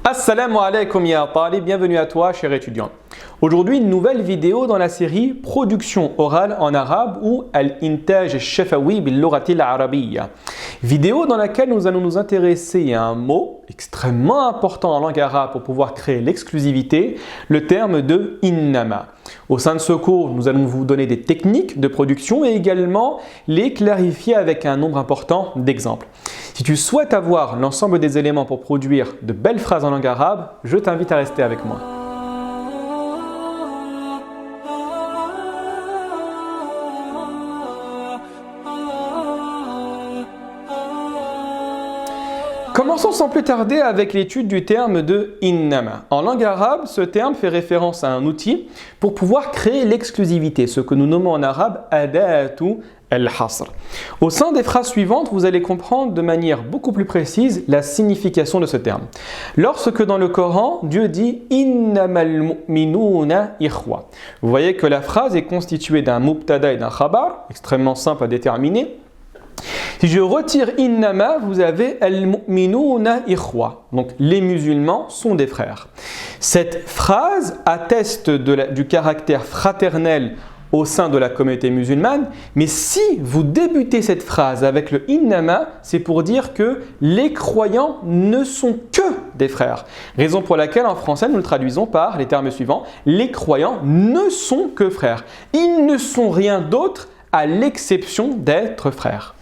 Assalamu alaikum ya talib, bienvenue à toi cher étudiant. Aujourd'hui une nouvelle vidéo dans la série Production orale en arabe ou Al-Intaj al-Shafawi bil-Lughati al-Arabiyya. Vidéo dans laquelle nous allons nous intéresser à un mot extrêmement important en langue arabe pour pouvoir créer l'exclusivité, le terme de innama. Au sein de ce cours, nous allons vous donner des techniques de production et également les clarifier avec un nombre important d'exemples. Si tu souhaites avoir l'ensemble des éléments pour produire de belles phrases en langue arabe, je t'invite à rester avec moi. Commençons sans plus tarder avec l'étude du terme de innama. En langue arabe, ce terme fait référence à un outil pour pouvoir créer l'exclusivité, ce que nous nommons en arabe adatu al-hasr. Au sein des phrases suivantes, vous allez comprendre de manière beaucoup plus précise la signification de ce terme. Lorsque dans le Coran, Dieu dit innamal mu'minuna ikhwa. Vous voyez que la phrase est constituée d'un mubtada et d'un khabar, extrêmement simple à déterminer. Si je retire innama, vous avez al-mu'minuna ikhwa. Donc les musulmans sont des frères. Cette phrase atteste du caractère fraternel au sein de la communauté musulmane, mais si vous débutez cette phrase avec le innama, c'est pour dire que les croyants ne sont que des frères. Raison pour laquelle en français nous le traduisons par les termes suivants, les croyants ne sont que frères. Ils ne sont rien d'autre à l'exception d'être frères.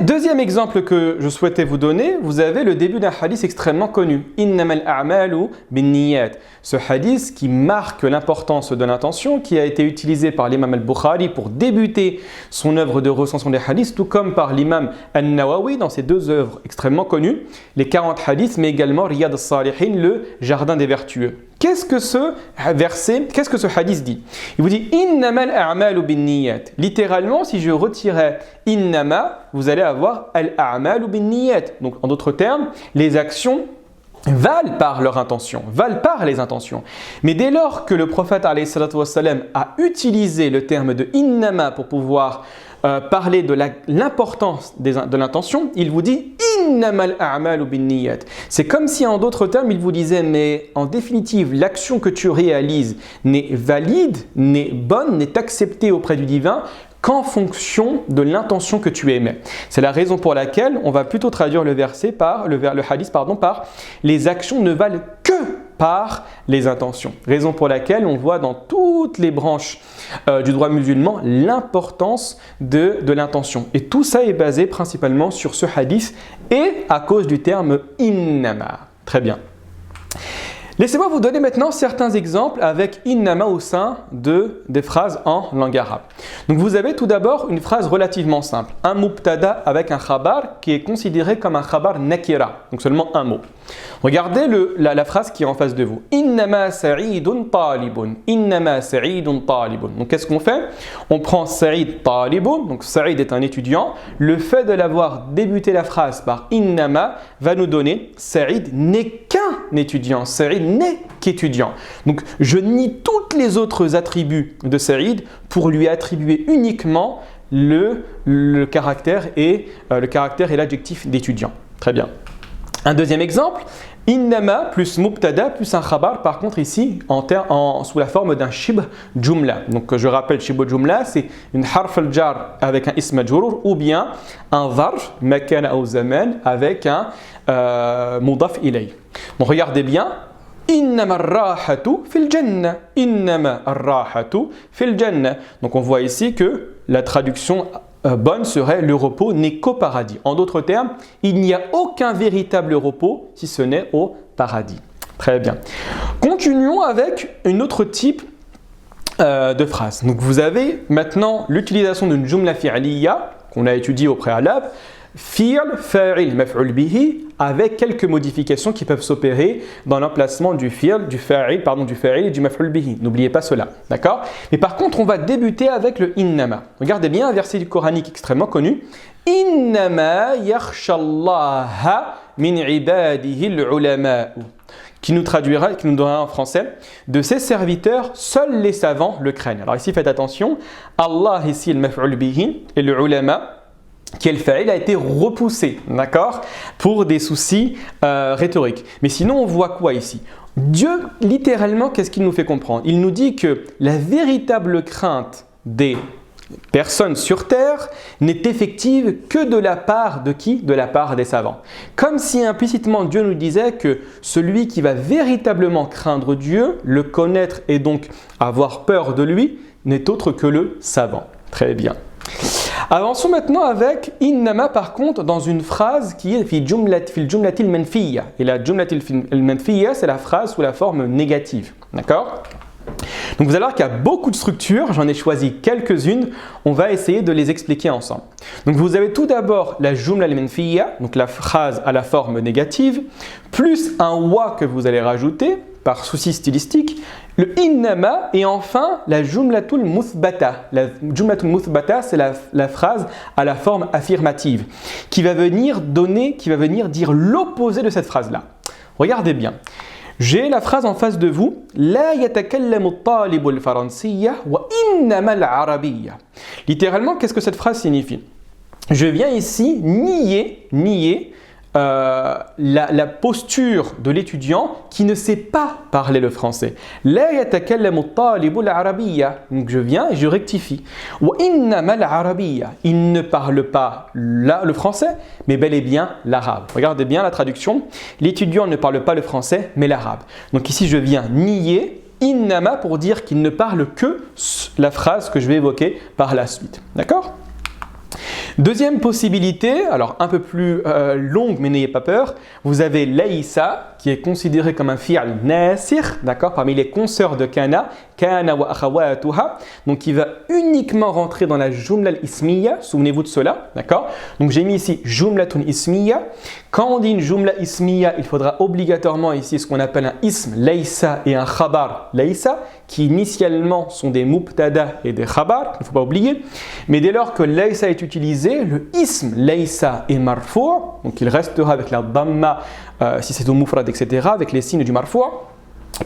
Deuxième exemple que je souhaitais vous donner, vous avez le début d'un hadith extrêmement connu. Innamal a'malu binniyat. Ce hadith qui marque l'importance de l'intention, qui a été utilisé par l'imam al-Bukhari pour débuter son œuvre de recension des hadiths, tout comme par l'imam al-Nawawi dans ses deux œuvres extrêmement connues, les 40 hadiths, mais également Riyad al-Salihin, le jardin des vertueux. Qu'est-ce que ce hadith dit? Il vous dit innamal a'malu binniyat. Littéralement, si je retirais innama, vous allez avoir al-a'malu binniyat. Donc en d'autres termes, les actions valent par leur intention, valent par les intentions. Mais dès lors que le prophète alayhi salatu wassalam a utilisé le terme de innama pour pouvoir parler de l'importance de l'intention, il vous dit innamal a'malu binniyat. C'est comme si en d'autres termes il vous disait mais en définitive l'action que tu réalises n'est valide, n'est bonne, n'est acceptée auprès du divin qu'en fonction de l'intention que tu émets. C'est la raison pour laquelle on va plutôt traduire le verset par le hadith par les actions ne valent que par les intentions. Raison pour laquelle on voit dans toutes les branches du droit musulman l'importance de l'intention. Et tout ça est basé principalement sur ce hadith et à cause du terme innama. Très bien. Laissez-moi vous donner maintenant certains exemples avec innama au sein des phrases en langue arabe. Donc vous avez tout d'abord une phrase relativement simple, un mubtada avec un khabar qui est considéré comme un khabar nakira, donc seulement un mot. Regardez la phrase qui est en face de vous. Innama sa'idun talibun. Innama sa'idun talibun. Donc qu'est-ce qu'on fait? On prend sa'id talibun, donc sa'id est un étudiant. Le fait de l'avoir débuté la phrase par innama va nous donner sa'id n'est qu'un étudiant. Sa'id n'est qu'étudiant. Donc je nie tous les autres attributs de sa'id pour lui attribuer uniquement le caractère et l'adjectif d'étudiant. Très bien. Un deuxième exemple, innama plus mubtada plus un khabar, par contre ici sous la forme d'un shibh jumla. Donc je rappelle shibh jumla, c'est une harf al-jar avec un ism majrur ou bien un zarf makan ou zaman avec un mudaf ilay. Donc regardez bien, innama ar-rahatu fil jannah. Innama ar-rahatu fil jannah. Donc on voit ici que la traduction bonne serait le repos n'est qu'au paradis. En d'autres termes, il n'y a aucun véritable repos si ce n'est au paradis. Très bien. Continuons avec un autre type de phrase. Donc vous avez maintenant l'utilisation d'une jumla fi'liya qu'on a étudiée au préalable. Fi'l, fa'il, maf'ul bihi, avec quelques modifications qui peuvent s'opérer dans l'emplacement du fi'l, du fa'il et du maf'ul bihi. N'oubliez pas cela, d'accord? Mais par contre, on va débuter avec le innama. Regardez bien un verset coranique extrêmement connu. Innama yakhshallaha min ibadihi al-ulama. Qui nous donnera en français, de ses serviteurs, seuls les savants le craignent. Alors ici, faites attention, Allah ici, le maf'ul bihi, et le ulama, qui est le fa'il, a été repoussé, d'accord, pour des soucis rhétoriques. Mais sinon, on voit quoi ici? Dieu, littéralement, qu'est-ce qu'il nous fait comprendre? Il nous dit que la véritable crainte des personne sur terre n'est effective que de la part de qui? De la part des savants. Comme si implicitement Dieu nous disait que celui qui va véritablement craindre Dieu, le connaître et donc avoir peur de lui, n'est autre que le savant. Très bien. Avançons maintenant avec innama par contre dans une phrase qui est fil jumlatil manfiyya. Et la jumlatil manfiyya, c'est la phrase sous la forme négative. D'accord? Donc vous allez voir qu'il y a beaucoup de structures, j'en ai choisi quelques-unes, on va essayer de les expliquer ensemble. Donc vous avez tout d'abord la jumla al-manfiyya, donc la phrase à la forme négative, plus un wa que vous allez rajouter par souci stylistique, le innama et enfin la jumlatul muthbata. La jumlatul muthbata, c'est la phrase à la forme affirmative qui va venir dire l'opposé de cette phrase-là. Regardez bien. J'ai la phrase en face de vous. La yatakallamu at-talibu al-faransiyya wa innama al-arabiyya. Littéralement, qu'est-ce que cette phrase signifie? Je viens ici nier la posture de l'étudiant qui ne sait pas parler le français. La yatakallamu at-talibu al-arabiyya. Donc je viens et je rectifie. Wa innama al-arabiyya. Il ne parle pas le français, mais bel et bien l'arabe. Regardez bien la traduction. L'étudiant ne parle pas le français, mais l'arabe. Donc ici, je viens nier innama pour dire qu'il ne parle que la phrase que je vais évoquer par la suite. D'accord ? Deuxième possibilité, alors un peu plus longue, mais n'ayez pas peur, vous avez laïsa qui est considéré comme un fi'al nasir, d'accord, parmi les consoeurs de kana wa akhawatuha, donc qui va uniquement rentrer dans la jumla al-ismiya, souvenez-vous de cela, d'accord. Donc j'ai mis ici jumlatun ismiya. Quand on dit une jumla ismiya, il faudra obligatoirement ici ce qu'on appelle un ism laïsa et un khabar laïsa, qui initialement sont des mubtada et des khabar, il ne faut pas oublier, mais dès lors que laïsa est utilisé, le ism laïsa est marfou', donc il restera avec la dhamma si c'est au mufrad, etc., avec les signes du marfou'.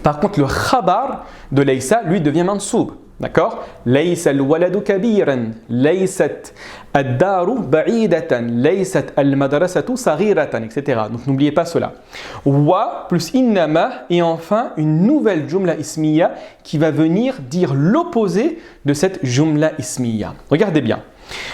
Par contre, le khabar de laïsa, lui, devient mansoub. D'accord? Laïsa al-waladu kabiran, laïsat ad-daru ba'idatan, laïsat al-madrasatu saghiratan, etc. Donc n'oubliez pas cela. Wa plus innama et enfin une nouvelle jumla ismiya qui va venir dire l'opposé de cette jumla ismiya. Regardez bien.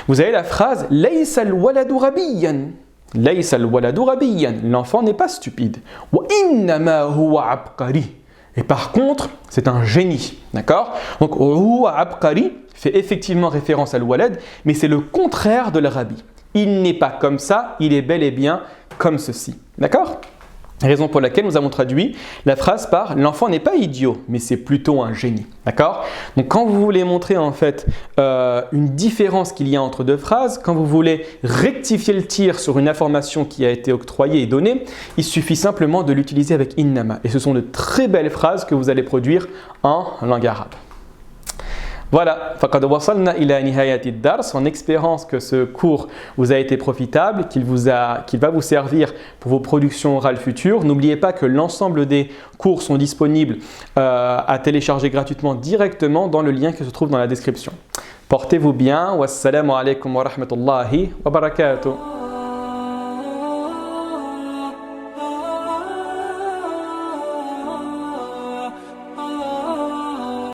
Vous avez la phrase laïsa al-waladu rabiyan. Laïsa al-waladu rabiyan. L'enfant n'est pas stupide. Wa innama huwa abqari. Et par contre, c'est un génie, d'accord? Donc, huwa abqari fait effectivement référence à l'walad, mais c'est le contraire de l'arabi. Il n'est pas comme ça, il est bel et bien comme ceci, d'accord? Raison pour laquelle nous avons traduit la phrase par « l'enfant n'est pas idiot, mais c'est plutôt un génie ». D'accord? Donc quand vous voulez montrer en fait une différence qu'il y a entre deux phrases, quand vous voulez rectifier le tir sur une information qui a été octroyée et donnée, il suffit simplement de l'utiliser avec « innama ». Et ce sont de très belles phrases que vous allez produire en langue arabe. Voilà, faqad wasalna ila nihayati ad-dars, en espérant que ce cours vous a été profitable, qu'il va vous servir pour vos productions orales futures. N'oubliez pas que l'ensemble des cours sont disponibles à télécharger gratuitement directement dans le lien qui se trouve dans la description. Portez-vous bien, wassalamu alaikum wa rahmatullahi wa barakatuh.